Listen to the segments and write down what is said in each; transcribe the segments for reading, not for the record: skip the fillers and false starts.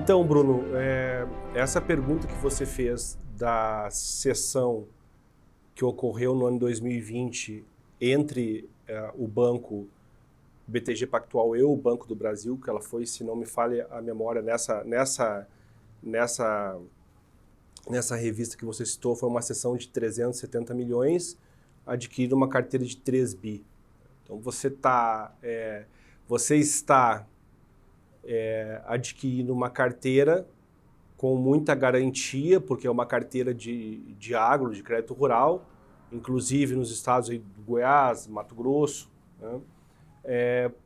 Então, Bruno, essa pergunta que você fez da cessão que ocorreu no ano 2020 entre o banco BTG Pactual e o Banco do Brasil, que ela foi, se não me falha a memória, nessa revista que você citou, foi uma cessão de 370 milhões, adquirindo uma carteira de 3 bi. Então você está adquirindo uma carteira com muita garantia, porque é uma carteira de agro, de crédito rural, inclusive nos estados aí do Goiás, Mato Grosso, né?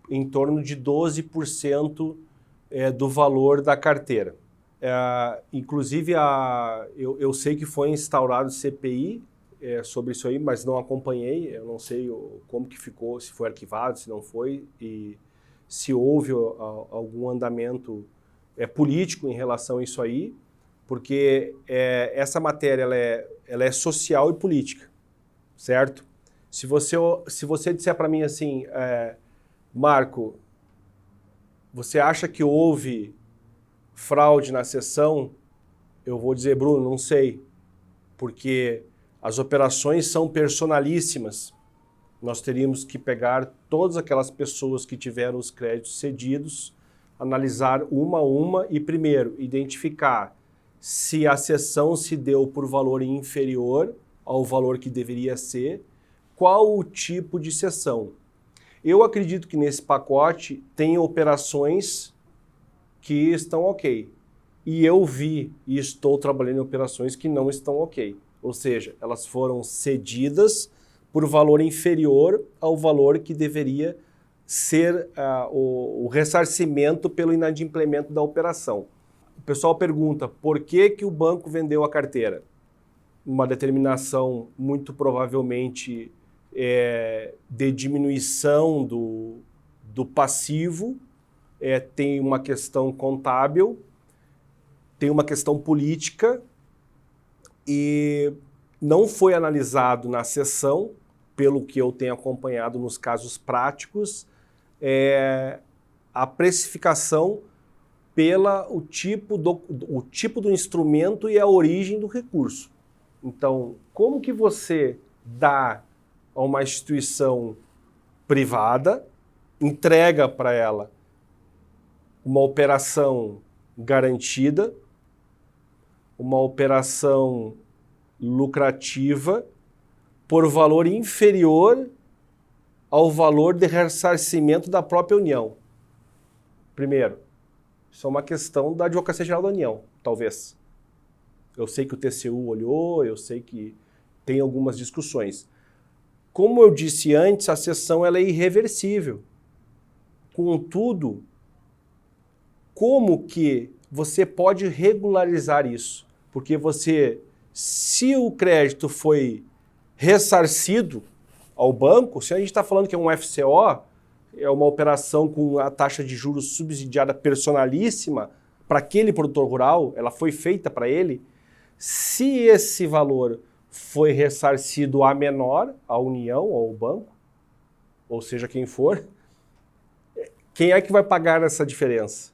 Em torno de 12% do valor da carteira. Inclusive, eu sei que foi instaurado CPI sobre isso aí, mas não acompanhei, eu não sei como que ficou, se foi arquivado, se não foi, e se houve algum andamento político em relação a isso aí, porque essa matéria ela é social e política, certo? Se você disser para mim assim, Marco, você acha que houve fraude na cessão? Eu vou dizer, Bruno, não sei, porque as operações são personalíssimas. Nós teríamos que pegar todas aquelas pessoas que tiveram os créditos cedidos, analisar uma a uma e, primeiro, identificar se a cessão se deu por valor inferior ao valor que deveria ser, qual o tipo de cessão. Eu acredito que nesse pacote tem operações que estão ok. E eu vi e estou trabalhando em operações que não estão ok. Ou seja, elas foram cedidas por valor inferior ao valor que deveria ser o ressarcimento pelo inadimplemento da operação. O pessoal pergunta por que o banco vendeu a carteira? Uma determinação muito provavelmente de diminuição do passivo, tem uma questão contábil, tem uma questão política e não foi analisado na sessão, pelo que eu tenho acompanhado nos casos práticos, a precificação o tipo do instrumento e a origem do recurso. Então, como que você dá a uma instituição privada, entrega para ela uma operação garantida, uma operação lucrativa, por valor inferior ao valor de ressarcimento da própria União? Primeiro, isso é uma questão da Advocacia Geral da União, talvez. Eu sei que o TCU olhou, eu sei que tem algumas discussões. Como eu disse antes, a cessão ela é irreversível. Contudo, como que você pode regularizar isso? Porque se o crédito foi ressarcido ao banco, se a gente está falando que é um FCO, é uma operação com a taxa de juros subsidiada personalíssima para aquele produtor rural, ela foi feita para ele, se esse valor foi ressarcido a menor, à União ou ao banco, ou seja, quem for, quem é que vai pagar essa diferença?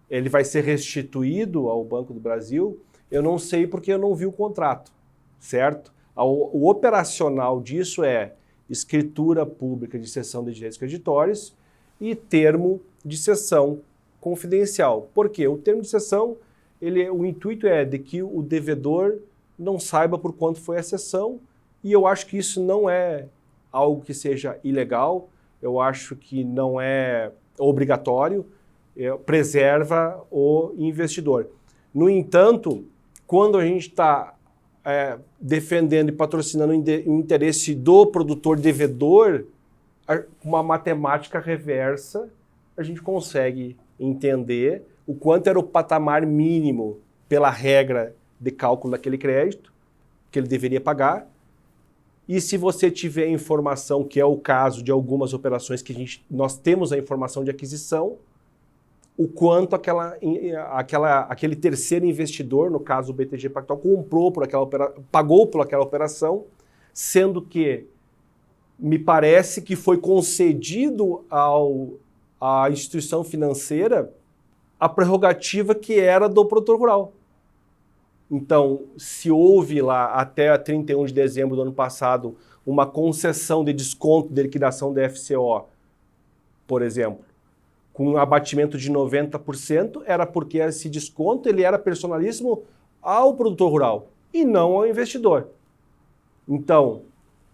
Ele vai ser restituído ao Banco do Brasil? Eu não sei porque eu não vi o contrato, certo? O operacional disso é escritura pública de cessão de direitos creditórios e termo de cessão confidencial. Por quê? O termo de cessão, o intuito é de que o devedor não saiba por quanto foi a cessão, e eu acho que isso não é algo que seja ilegal, eu acho que não é obrigatório, preserva o investidor. No entanto, quando a gente está defendendo e patrocinando o interesse do produtor devedor, uma matemática reversa, a gente consegue entender o quanto era o patamar mínimo pela regra de cálculo daquele crédito que ele deveria pagar. E se você tiver informação, que é o caso de algumas operações que nós temos a informação de aquisição, o quanto aquele terceiro investidor, no caso o BTG Pactual, pagou por aquela operação, sendo que me parece que foi concedido à instituição financeira a prerrogativa que era do produtor rural. Então, se houve lá até 31 de dezembro do ano passado uma concessão de desconto de liquidação da FCO, por exemplo, com um abatimento de 90%, era porque esse desconto ele era personalíssimo ao produtor rural e não ao investidor. Então,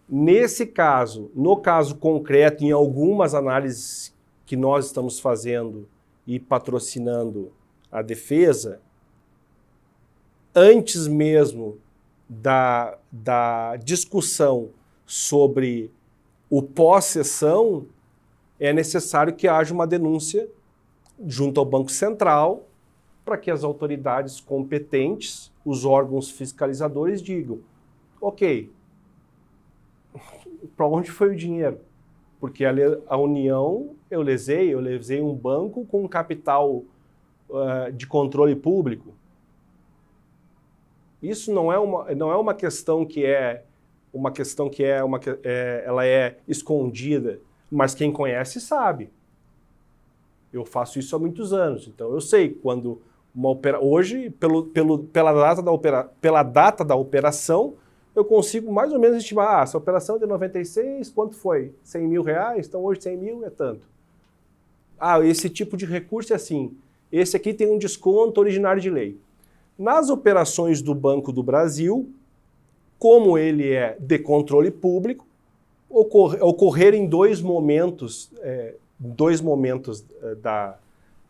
nesse caso, no caso concreto, em algumas análises que nós estamos fazendo e patrocinando a defesa, antes mesmo da discussão sobre o pós-cessão, é necessário que haja uma denúncia junto ao Banco Central para que as autoridades competentes, os órgãos fiscalizadores, digam: ok, para onde foi o dinheiro? Porque a União, eu lesei um banco com um de controle público. Isso não é uma questão que ela é escondida, mas quem conhece sabe. Eu faço isso há muitos anos, então eu sei quando hoje, pela data da operação, eu consigo mais ou menos estimar, essa operação é de 96, quanto foi? 100 mil reais? Então hoje 100 mil é tanto. Esse tipo de recurso é assim, esse aqui tem um desconto originário de lei. Nas operações do Banco do Brasil, como ele é de controle público, ocorreram dois momentos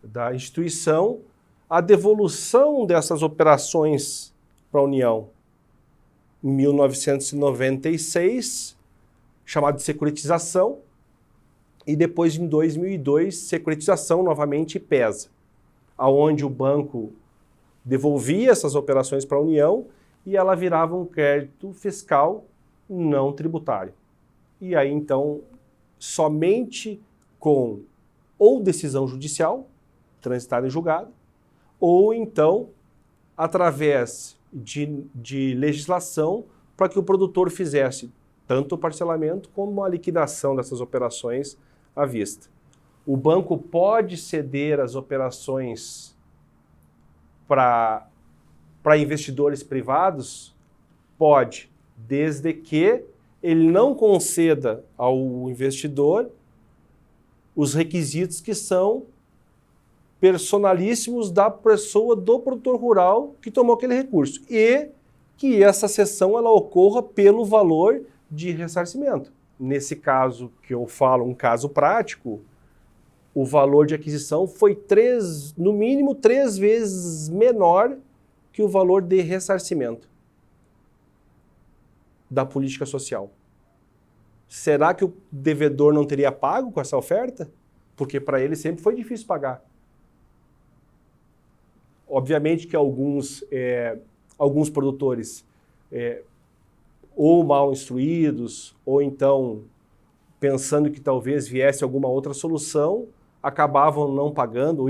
da instituição a devolução dessas operações para a União. Em 1996, chamado de securitização, e depois em 2002, securitização novamente e PESA, aonde o banco devolvia essas operações para a União e ela virava um crédito fiscal não tributário. E aí, então, somente com ou decisão judicial, transitada em julgado, ou então através de legislação para que o produtor fizesse tanto o parcelamento como a liquidação dessas operações à vista. O banco pode ceder as operações para investidores privados? Pode, desde que ele não conceda ao investidor os requisitos que são personalíssimos da pessoa do produtor rural que tomou aquele recurso e que essa cessão ela ocorra pelo valor de ressarcimento. Nesse caso que eu falo, um caso prático, o valor de aquisição foi no mínimo 3 vezes menor que o valor de ressarcimento da política social. Será que o devedor não teria pago com essa oferta? Porque para ele sempre foi difícil pagar. Obviamente que alguns produtores ou mal instruídos, ou então pensando que talvez viesse alguma outra solução, acabavam não pagando,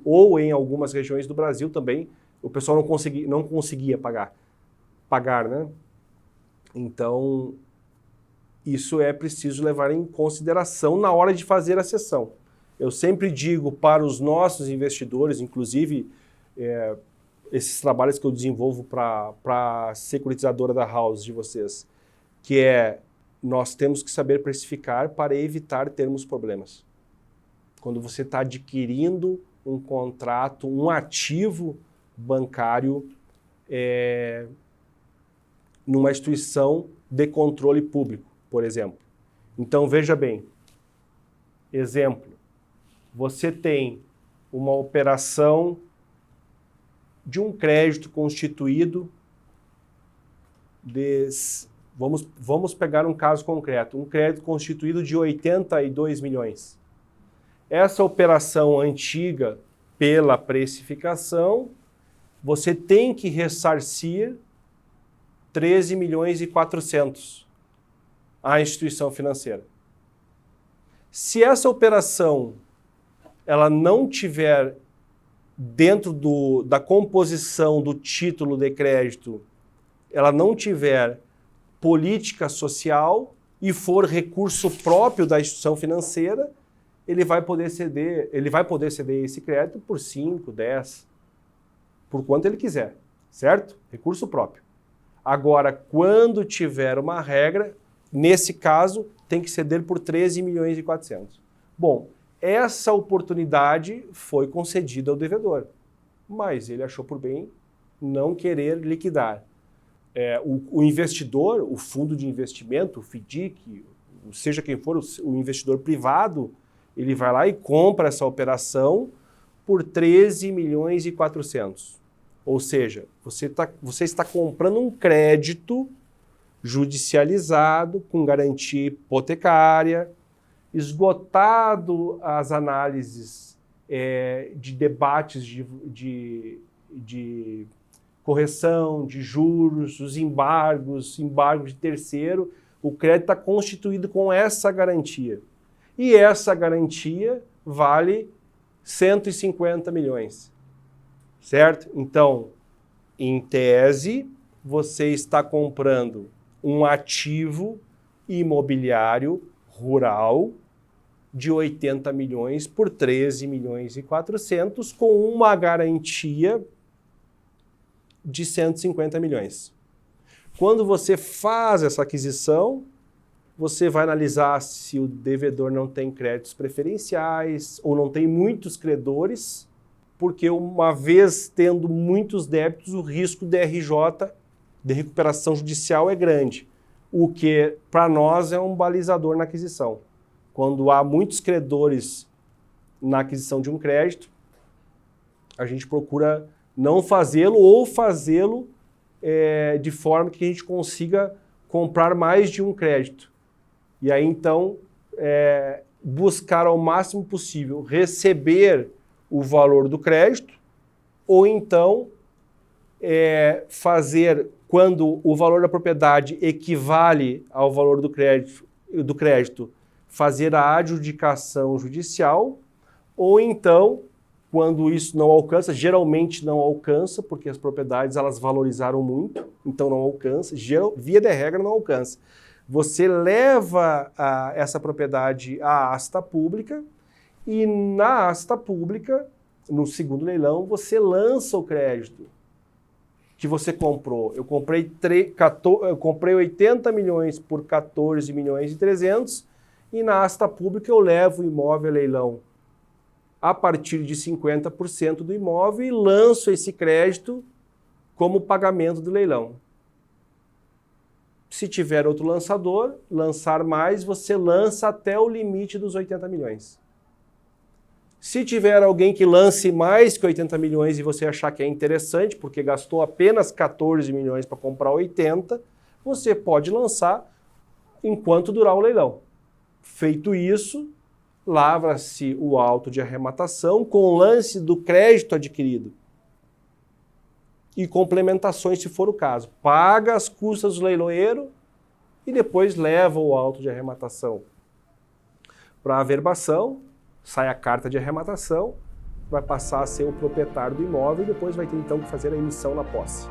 ou em algumas regiões do Brasil também, o pessoal não conseguia pagar, né? Então, isso é preciso levar em consideração na hora de fazer a cessão. Eu sempre digo para os nossos investidores, inclusive esses trabalhos que eu desenvolvo para a securitizadora da House de vocês, que nós temos que saber precificar para evitar termos problemas. Quando você está adquirindo um contrato, um ativo bancário numa instituição de controle público, por exemplo. Então, veja bem, exemplo, você tem uma operação de um crédito constituído vamos pegar um caso concreto, um crédito constituído de 82 milhões. Essa operação antiga, pela precificação, você tem que ressarcir 13 milhões e 400 à instituição financeira. Se essa operação ela não tiver dentro da composição do título de crédito, ela não tiver política social e for recurso próprio da instituição financeira, ele vai poder ceder esse crédito por 5, 10, por quanto ele quiser, certo? Recurso próprio. Agora, quando tiver uma regra, nesse caso, tem que ceder por 13 milhões e 400. Bom, essa oportunidade foi concedida ao devedor, mas ele achou por bem não querer liquidar. O investidor, o fundo de investimento, o FDIC, seja quem for o investidor privado, ele vai lá e compra essa operação por 13 milhões e 400. Ou seja, você está comprando um crédito judicializado, com garantia hipotecária, esgotado as análises de debates de correção, de juros, os embargos de terceiro, o crédito está constituído com essa garantia. E essa garantia vale 150 milhões, certo? Então, em tese, você está comprando um ativo imobiliário rural de 80 milhões por 13 milhões e 400 com uma garantia de 150 milhões. Quando você faz essa aquisição, você vai analisar se o devedor não tem créditos preferenciais ou não tem muitos credores, porque uma vez tendo muitos débitos, o risco de RJ, de recuperação judicial, é grande, o que para nós é um balizador na aquisição. Quando há muitos credores na aquisição de um crédito, a gente procura não fazê-lo ou fazê-lo de forma que a gente consiga comprar mais de um crédito. E aí, então, buscar ao máximo possível receber o valor do crédito ou então fazer, quando o valor da propriedade equivale ao valor do crédito, fazer a adjudicação judicial ou então, quando isso não alcança, geralmente não alcança, porque as propriedades elas valorizaram muito, então não alcança, via de regra não alcança. Você leva essa propriedade à asta pública e na asta pública, no segundo leilão, você lança o crédito que você comprou. Eu comprei 80 milhões por 14 milhões e 300 e na asta pública eu levo o imóvel a leilão a partir de 50% do imóvel e lanço esse crédito como pagamento do leilão. Se tiver outro lançador, lançar mais, você lança até o limite dos 80 milhões. Se tiver alguém que lance mais que 80 milhões e você achar que é interessante, porque gastou apenas 14 milhões para comprar 80, você pode lançar enquanto durar o leilão. Feito isso, lavra-se o auto de arrematação com o lance do crédito adquirido e complementações, se for o caso. Paga as custas do leiloeiro e depois leva o auto de arrematação para a averbação, sai a carta de arrematação, vai passar a ser o proprietário do imóvel e depois vai ter então que fazer a emissão na posse.